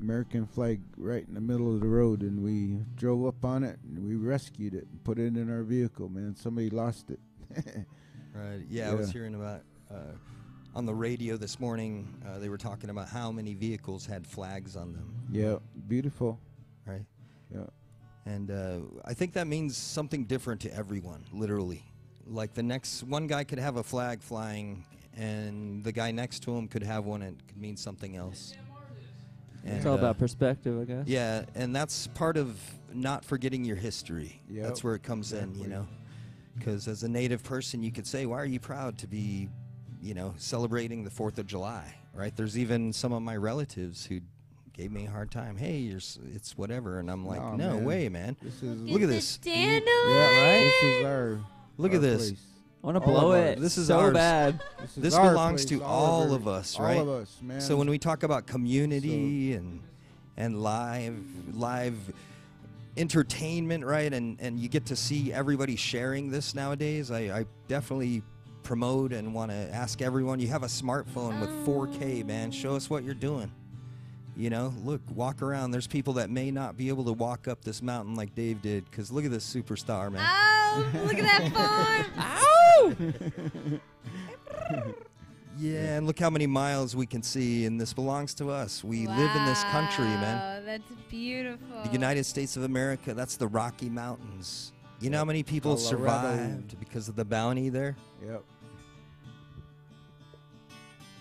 American flag right in the middle of the road, and we drove up on it and we rescued it and put it in our vehicle, man. Somebody lost it. Right. Yeah, I was Yeah. hearing about on the radio this morning. They were talking about how many vehicles had flags on them. Yeah, beautiful. Right. Yeah. And I think that means something different to everyone, literally. Like the next one guy could have a flag flying, and the guy next to him could have one, and it could mean something else. And, It's all about perspective, I guess. Yeah, and that's part of not forgetting your history. Yep. That's where it comes in, you know. Because as a Native person, you could say, why are you proud to be, you know, celebrating the 4th of July, right? There's even some of my relatives who gave me a hard time. Hey, it's whatever. And I'm like, Nah, no man. way, man. This is Look at this. yeah, right. This is our. Look our at this. place. I want to All blow of it. ours. This is so ours. bad. This, This is our belongs place, to all our- of us, right? All of us, man. So when we talk about community and live entertainment, right, and you get to see everybody sharing this nowadays, I definitely promote and want to ask everyone, you have a smartphone with 4K, man, show us what you're doing. You know, look, walk around. There's people that may not be able to walk up this mountain like Dave did, because look at this superstar, man. Oh, look at that farm. Yeah, and look how many miles we can see, and this belongs to us. We live in this country, man. Wow, that's beautiful. The United States of America, that's the Rocky Mountains. You know how many people Colorado. survived because of the bounty there? Yep.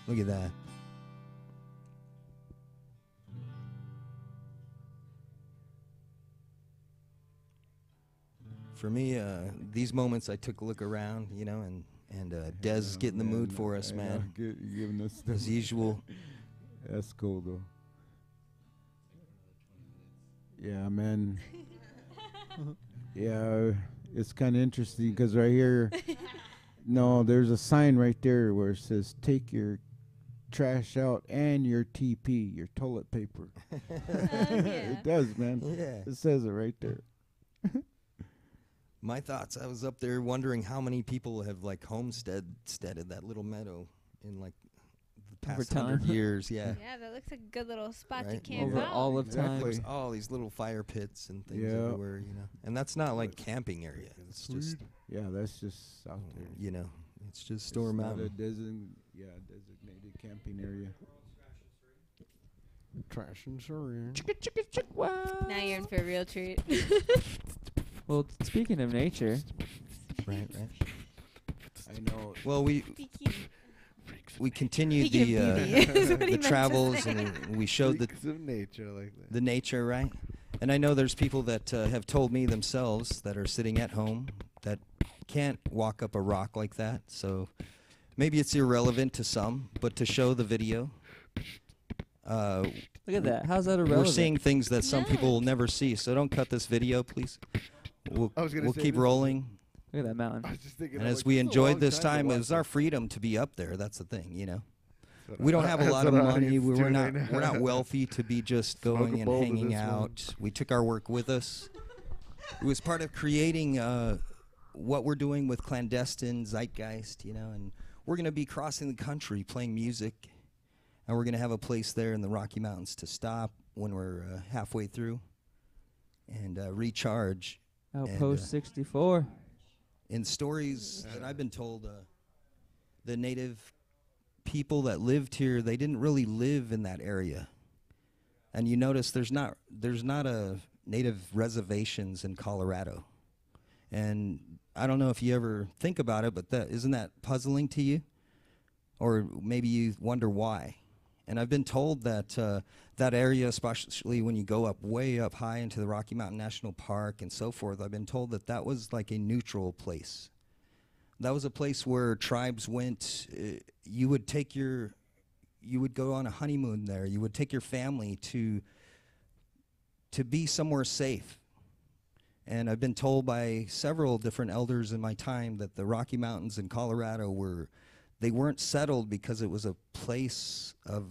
Look at that. For me, these moments, I took a look around, you know, and Des is getting the mood for us, man. Giving us As usual. That's cool, though. Yeah, man. Yeah, it's kind of interesting because right here, no, there's a sign right there where it says, take your trash out and your TP, your toilet paper. It does, man. Yeah. It says it right there. My thoughts, I was up there wondering how many people have like homesteaded that little meadow in like the Over past 100 time. years. Yeah. Yeah, that looks like a good little spot to Right. camp Over out. all of time. Exactly. There's all these little fire pits and things Yeah. everywhere, you know. And that's not like camping area. It's just, Yeah, that's just out there. you know, it's just Storm It's not a Mountain. designated camping area. Trash and sorry. Now you're in for a real treat. Well, speaking of nature, Right. I know. Well, we continued Speaking of beauty is what he the meant to travels say. and we showed Freaks of nature like that. the nature, right? And I know there's people that have told me themselves that are sitting at home that can't walk up a rock like that. So maybe it's irrelevant to some, but to show the video, look at that. How's that irrelevant? we're seeing things that some Yeah. people will never see. So don't cut this video, please. We'll I was gonna say keep this is- rolling. Look at that mountain. I was just thinking. And I'm as like, we this is a enjoyed long this to time, it watch was our this. freedom to be up there. That's the thing, you know. That's We don't have a that's lot of what our money. audience is We're doing not right we're now. not wealthy to be just Smoke a going and bowl to hanging this one. out. We took our work with us. It was part of creating what we're doing with ClanDestine, Zeitgeist, you know, and we're going to be crossing the country playing music, and we're going to have a place there in the Rocky Mountains to stop when we're halfway through and recharge. Outpost 64. In stories that I've been told, the native people that lived here, they didn't really live in that area. And you notice there's not a native reservations in Colorado. And I don't know if you ever think about it, but isn't that puzzling to you? Or maybe you wonder why. And I've been told that that area, especially when you go up way up high into the Rocky Mountain National Park and so forth, I've been told that that was like a neutral place. That was a place where tribes went. You would go on a honeymoon there. You would take your family to be somewhere safe. And I've been told by several different elders in my time that the Rocky Mountains in Colorado weren't settled because it was a place of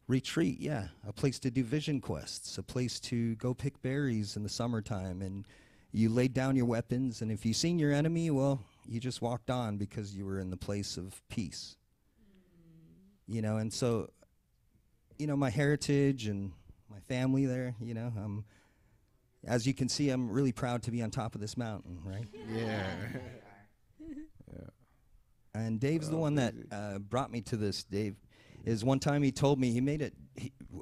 retreat, a place to do vision quests, a place to go pick berries in the summertime, and you laid down your weapons, and if you seen your enemy, well, you just walked on because you were in the place of peace. You know, and so, you know, my heritage and my family there, you know, as you can see, I'm really proud to be on top of this mountain, right? Yeah. And Dave's the one that brought me to this. Dave is one time he told me, he made it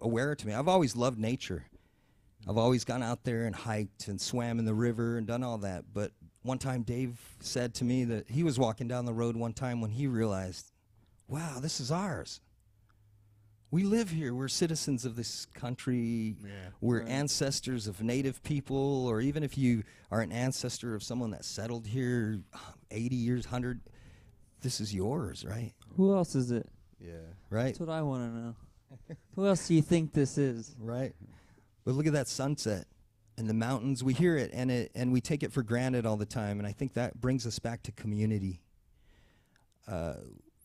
aware to me. I've always loved nature. I've always gone out there and hiked and swam in the river and done all that. But one time Dave said to me that he was walking down the road one time when he realized, wow, this is ours. We live here. We're citizens of this country. Yeah. We're Right. ancestors of native people, or even if you are an ancestor of someone that settled here 80 years, 100, this is yours, right? Who else is it? Yeah. Right? That's what I want to know. Who else do you think this is? Right. But look at that sunset and the mountains. We hear it and we take it for granted all the time. And I think that brings us back to community.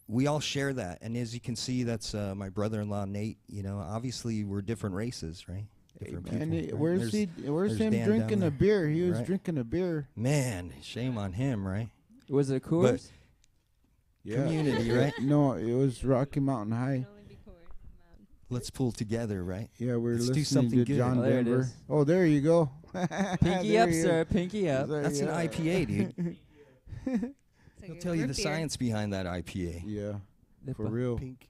We all share that. And as you can see, that's my brother-in-law, Nate. You know, obviously we're different races, right? Different And people, right? where's There's him Dan drinking down a there. beer? He was Right. drinking a beer. Man, shame on him, right? Was it Coors? Community, right? No, it was Rocky Mountain High. Let's pull together, right? Yeah, we're Let's do listening something to good. John Oh, there it Denver. is. Oh, there you go. Pinky There up, he is. sir. Pinky up. There, That's an yeah. IPA, dude. It's like He'll a tell you the root beer. science behind that IPA. Yeah, for Nippa. real. Pink.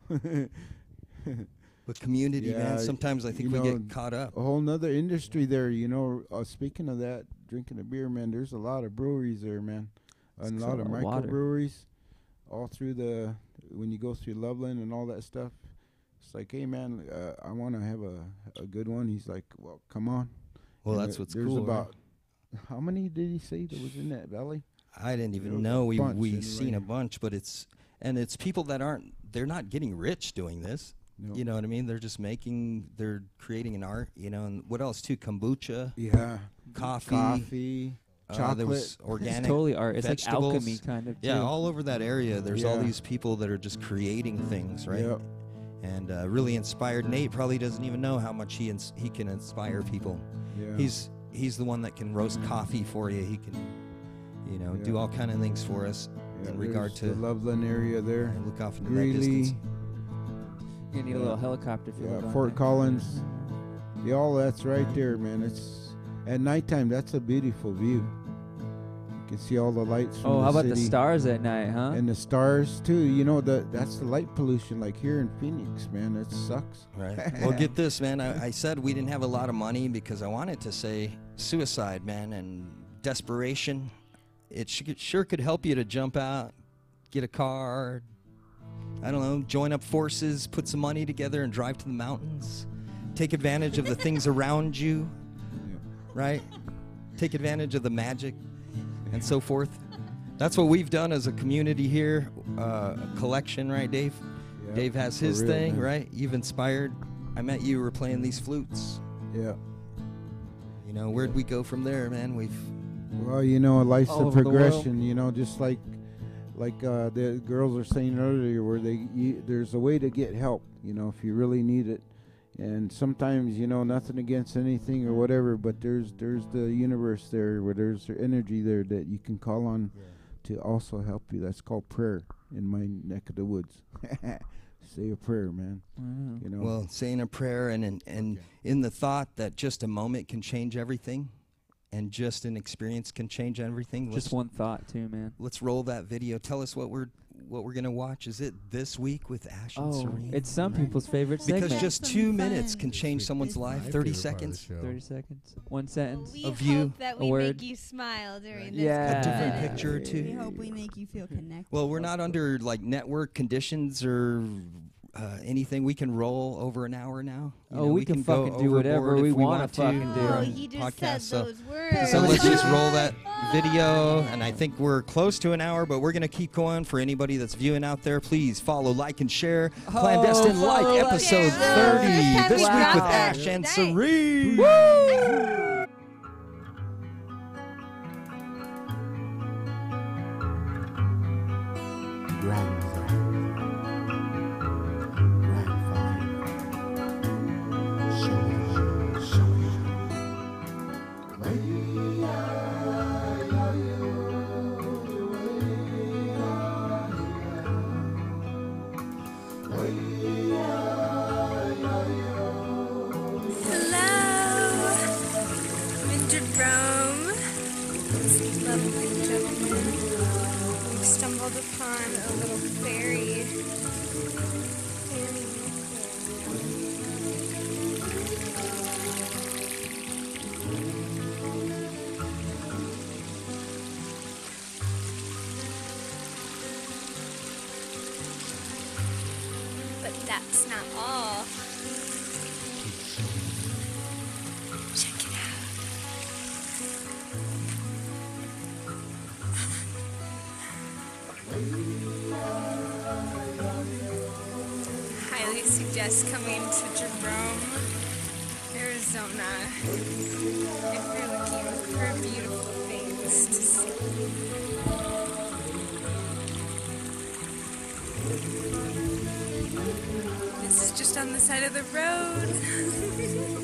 But community, man, Yeah, sometimes I think you we know, get caught up. A whole nother industry there, you know. Speaking of that, drinking a beer, man, there's a lot of breweries there, man. It's And a lot of a lot of water. microbreweries all through when you go through Loveland and all that stuff. It's like, hey, man, I want to have a good one. He's like, well, come on. Well, And that's what's there's cool. right? about, how many did he say that was in that valley? I didn't There even was a know. bunch We anyway. seen a bunch, but it's people that they're not getting rich doing this. No. You know what I mean? They're creating an art, you know, and what else too? Kombucha, Yeah. coffee, there chocolate. was organic. It's totally art. It's like vegetables. alchemy kind of. Yeah, too. all over that area, there's all Yeah. these people that are just creating things, right? Yep. And really inspired. Nate probably doesn't even know how much he can inspire people. Yeah. He's the one that can roast coffee for you. He can, you know, do Yeah. all kind of things for us Yeah, in regard there's to the Loveland area there. and look off into that Greeley. distance. You need a little helicopter feel. Yeah, Fort Collins. Yeah, all that's right there, man. It's at nighttime. That's a beautiful view. You can see all the lights from Oh, the how about the city. stars at night, huh? And the stars too. You know that's the light pollution. Like here in Phoenix, man, it sucks. Right. Well, get this, man. I said we didn't have a lot of money because I wanted to say suicide, man, and desperation. It sure could help you to jump out, get a car, I don't know, join up forces, put some money together and drive to the mountains. Take advantage of the things around you, Yeah. right? Take advantage of the magic and so forth. That's what we've done as a community here, a collection, right, Dave? Yeah, Dave has for his real, thing, man. right? You've inspired. I met you were playing these flutes. Yeah. You know, where'd we go from there, man? Well, you know, life's All a over the world. progression. You know, just like the girls were saying earlier, where there's a way to get help. You know, if you really need it. And sometimes, you know, nothing against anything or whatever, but there's the universe there, where there's energy there that you can call on to also help you. That's called prayer in my neck of the woods. Say a prayer, man. Wow. You know. Well, saying a prayer and in the thought that just a moment can change everything, and just an experience can change everything. Just one thought, too, man. Let's roll that video. Tell us what we're gonna watch. Is it this week with Ash and Oh, Serene? it's some people's favorite because segment. just Some 2 minutes fun. can change someone's My life. favorite 30 part of the seconds. show. 30 seconds. One sentence. We Of hope you, that a we word. make you smile during this. Yeah. A different Yeah. picture or We two. hope we make you feel connected. Well, we're not under like network conditions or anything. We can roll over an hour now. You Oh, know, we can go fucking do whatever overboard we if wanna want to. fucking do. We're Oh, on he just podcast, said so- those words. So let's just roll that video, and I think we're close to an hour, but we're going to keep going. For anybody that's viewing out there, please follow, like, and share. ClanDestine follow, Like, like, episode share. 30, this Wow. week with Ash and Nice. Serene. Grandmother, grandfather, show Hello, Winter Drum. This lovely gentleman. We've stumbled upon a little fairy. But that's not all. Check it out. Highly suggest coming to Jerome, Arizona, if you're looking for beautiful things to see. This is just on the side of the road.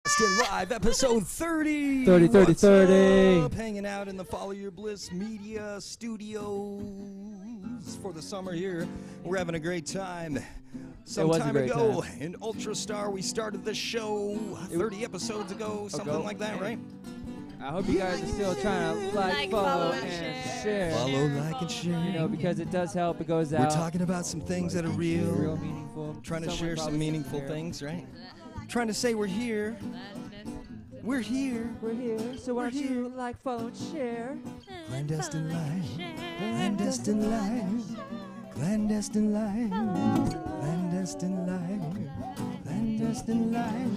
Destine Live, episode 30. 30, 30, What's 30. up? Hanging out in the Follow Your Bliss Media Studios for the summer here. We're having a great time. Some was a time great ago time. in Ultra Star, we started the show 30 episodes ago, something like that, right? I hope you guys are still trying to like, follow, and share. Follow, like, and share. You know, because it does help. It goes out. We're talking about some things that are real. real meaningful. Trying to Someone share some probably meaningful there. things, right? Trying to say we're here. We're here. We're here, so why don't you like, follow, and share? ClanDestine Live. ClanDestine Live. ClanDestine Live. ClanDestine Live. ClanDestine Live.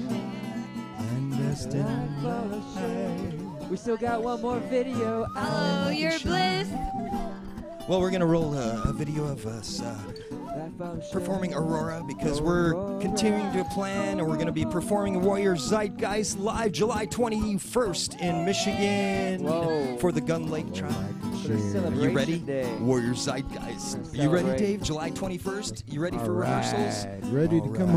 ClanDestine Live. We still got one more video. Follow your bliss. Well, we're going to roll a video of us performing Aurora because we're continuing to plan, and we're going to be performing Warrior Zeitgeist live July 21st in Michigan. Whoa. For the Gun Lake Tribe. For the Are you celebration ready? day. Warrior Zeitgeist. Are you ready, Dave? July 21st? You ready for rehearsals? Ready to All come right.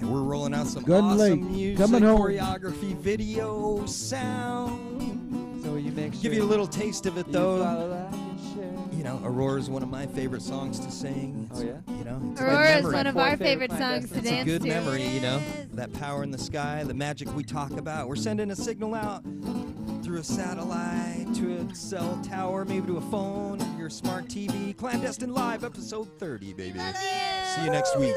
home. We're rolling out some Gun awesome Lake, music, coming home. choreography, video, sound. So you make sure Give you a little taste of it, you though. follow, like, and share. You know, Aurora is one of my favorite songs to sing. Oh, yeah? You know, it's a good Aurora is memory. one of Four our favorite favorite songs to ClanDestine. It's a dance good to. memory, you know, that power in the sky, the magic we talk about. We're sending a signal out through a satellite to a cell tower, maybe to a phone, your smart TV. ClanDestine Live, episode 30, baby. See you next week.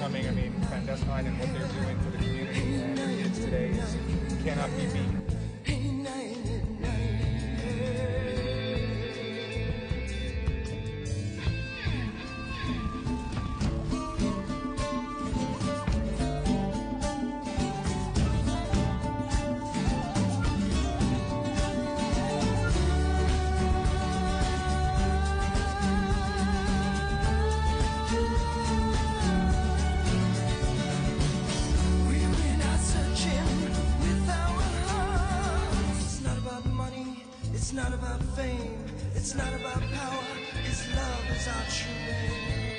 coming. I mean, ClanDestine and what they're doing for the community and the kids today cannot be beat. It's not about fame, it's not about power, His love is our true name.